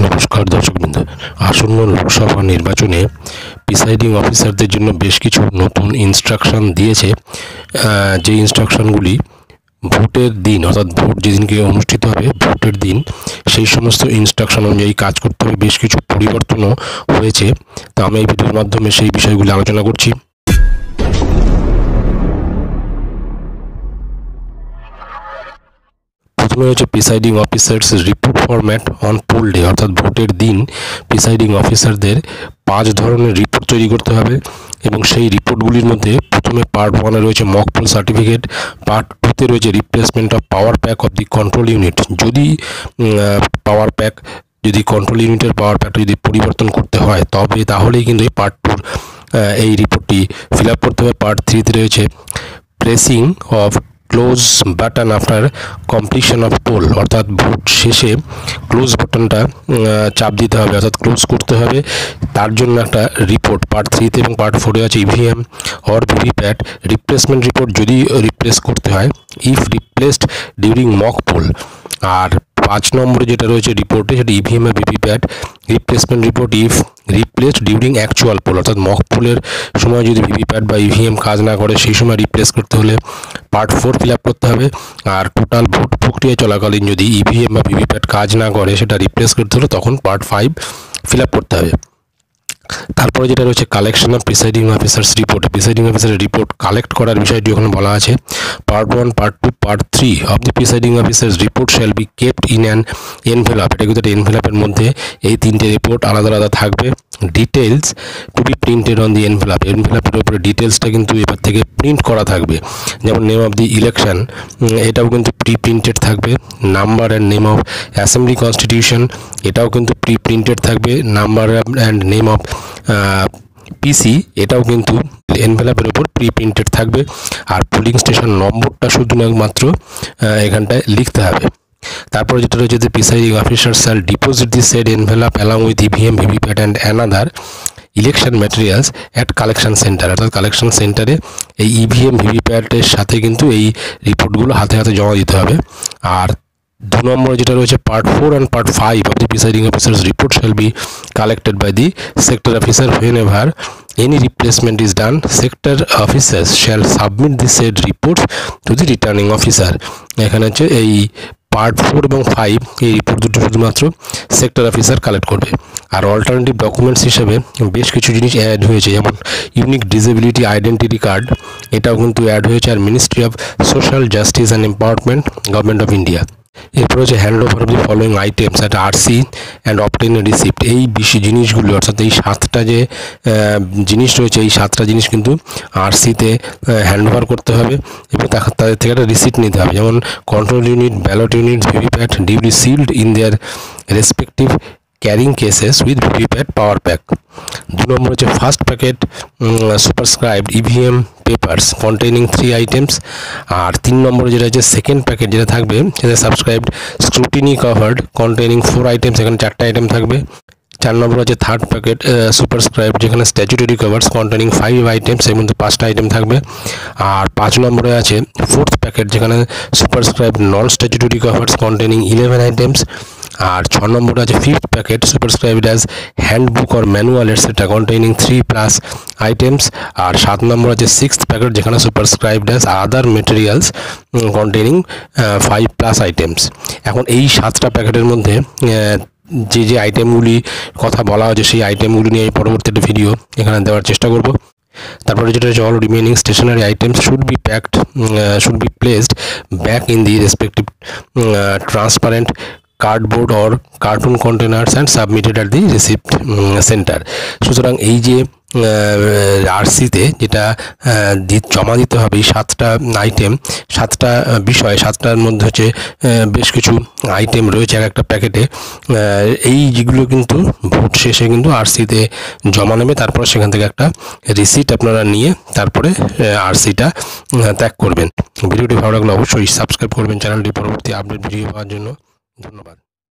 নমস্কার দর্শকবৃন্দ, আসন্ন লোকসভা নির্বাচনে প্রিসাইডিং অফিসারদের জন্য বেশ কিছু নতুন ইনস্ট্রাকশন দিয়েছে। যে ইনস্ট্রাকশনগুলি ভোটের দিন অর্থাৎ ভোট যেদিনকে অনুষ্ঠিত হবে ভোটের দিন সেই সমস্ত ইনস্ট্রাকশন অনুযায়ী কাজ করতে হবে। বেশ কিছু পরিবর্তনও হয়েছে, তো আমি এই ভিডিওর মাধ্যমে সেই বিষয়গুলি আলোচনা করছি। প্রথমে হচ্ছে presiding officers report format on poll day, অর্থাৎ ভোটের দিন প্রিসাইডিং অফিসারদের 5 ধরনের রিপোর্ট তৈরি করতে হবে এবং সেই রিপোর্টগুলির মধ্যে প্রথমে পার্ট 1-এ রয়েছে মক পোল সার্টিফিকেট, পার্ট 2-তে রয়েছে replacement of power pack of the control unit. যদি কন্ট্রোল ইউনিটের পাওয়ার প্যাকটা যদি পরিবর্তন করতে হয় তাহলেই কিন্তু এই পার্ট 2 এই রিপোর্টটি ফিল আপ করতে হবে। পার্ট 3-তে রয়েছে pressing of close button after completion of poll, অর্থাৎ ভোট শেষে ক্লোজ বাটনটা চাপ দিতে হবে, অর্থাৎ ক্লোজ করতে হবে। তার জন্য একটা রিপোর্ট পার্ট 3-তে এবং পার্ট 4-এ আছে EVM or VVPAT replacement report যদি রিপ্লেস করতে হয়, if replaced during mock poll. আর 5 নম্বরে যেটা রয়েছে রিপোর্টে সেটা ইভিএম আর VVPAT replacement report if replaced during actual poll, অর্থাৎ মক পোলের সময় যদি ভিভিপ্যাট বা ইভিএম কাজ না করে সেই সময় রিপ্লেস করতে হলে পার্ট 4 ফিল আপ করতে হবে। আর টোটাল ভোট প্রক্রিয়া চলাকালীন যদি ইভিএম বা ভিভিপ্যাট কাজ না করে সেটা রিপ্লেস করতে হলে তখন পার্ট 5 ফিল আপ করতে হবে। তারপরে যেটা রয়েছে collection of presiding officers report, presiding অফিসারের রিপোর্ট কালেক্ট করার বিষয়টি ওখানে বলা আছে। Part 1, part 2, part 3 of the presiding officers report shall be kept in an envelope. এটা কিন্তু একটা এনভেলপের মধ্যে এই 3টে রিপোর্ট আলাদা আলাদা থাকবে। Details to be printed on the envelope, এনভেলপের উপরে ডিটেলসটা কিন্তু এবার থেকে প্রিন্ট করা থাকবে। যেমন নেম অফ দি ইলেকশন, এটাও কিন্তু প্রি প্রিন্টেড থাকবে। Number and name of assembly constitution, এটাও কিন্তু প্রি প্রিন্টেড থাকবে। নাম্বার অ্যান্ড নেম অফ পিসি, এটাও কিন্তু এনভেলপের উপর প্রি প্রিন্টেড থাকবে। আর পোলিং স্টেশন নম্বরটা শুধুমাত্র এখানটায় লিখতে হবে। তারপরে যেটা রয়েছে যে presiding officer shall deposit the sealed envelope along with EVM VVPAT and another election materials at collection centre, অর্থাৎ কালেকশন সেন্টারে এই ইভিএম ভিভিপ্যাটের সাথে কিন্তু এই রিপোর্টগুলো হাতে হাতে জমা দিতে হবে। আর 2 নম্বরে যেটা রয়েছে part 4 and part 5 of the presiding officers report shall be collected by the sector officer whenever any replacement is done. Sector officers shall submit the said reports to the returning officer. এখানে হচ্ছে এই part 4 এবং 5 এই report দুটো শুধুমাত্র sector officer collect করবে। আর alternative documents হিসেবে বেশ কিছু জিনিস অ্যাড হয়েছে, যেমন ইউনিক ডিসেবিলিটি আইডেন্টিটি কার্ড, এটাও কিন্তু অ্যাড হয়েছে। আর ministry of social justice and empowerment, government of India. এরপর হচ্ছে hand over of the following items একটা আরসি অ্যান্ড অবটেইন রিসিপ্ট। এই বেশি জিনিসগুলো অর্থাৎ এই 7টা যে জিনিস রয়েছে এই 7টা জিনিস কিন্তু আরসিতে হ্যান্ড ওভার করতে হবে এবং তাদের থেকে একটা রিসিপ্ট নিতে হবে। যেমন control unit, ballot unit, VVPAT duly sealed in their respective carrying cases with VVPAT power pack. 2 number হচ্ছে first packet superscribed EVM papers containing 3 items. আর 3 নম্বরে যেটা হচ্ছে সেকেন্ড প্যাকেট যেটা থাকবে সেটা subscribed scrutiny covered containing 4 items, এখানে 4টা আইটেম থাকবে। 4 নম্বর হচ্ছে থার্ড প্যাকেট সুপারস্ক্রাইব যেখানে স্ট্যাচুটরি কভার্স কন্টেইনিং 5 আইটেমস, এর মধ্যে 5টা আইটেম থাকবে। আর 5 নম্বরে আছে ফোর্থ প্যাকেট যেখানে superscribe non statutory covers containing 11 items. আর 6 নম্বরে আছে fifth packet superscribed as handbook or manual etcetera containing 3+ items. আর 7 নম্বর আছে সিক্সথ প্যাকেট যেখানে superscribed as other materials containing 5+ items. এখন এই 7টা প্যাকেটের মধ্যে যে আইটেমগুলি কথা বলা হয়েছে সেই আইটেমগুলি নিয়ে পরবর্তী একটা ভিডিও এখানে দেওয়ার চেষ্টা করব। তারপরে যেটা হচ্ছে all remaining stationery items should be placed back in the respective transparent cardboard or carton containers and submitted at the receipt centre. সুতরাং এই যে আরসিতে যেটা জমা দিতে হবে এই 7টা আইটেম, 7টা বিষয়, 7টার মধ্যে হচ্ছে বেশ কিছু আইটেম রয়েছে এক একটা প্যাকেটে। এই যেগুলো কিন্তু ভোট শেষে কিন্তু আরসিতে জমা নেবে, তারপর সেখান থেকে একটা রিসিট আপনারা নিয়ে তারপরে আরসিটা ত্যাগ করবেন। ভিডিওটি ভালো লাগলে অবশ্যই সাবস্ক্রাইব করবেন চ্যানেলটি পরবর্তী আপডেট ভিডিও পাওয়ার জন্য। ধন্যবাদ।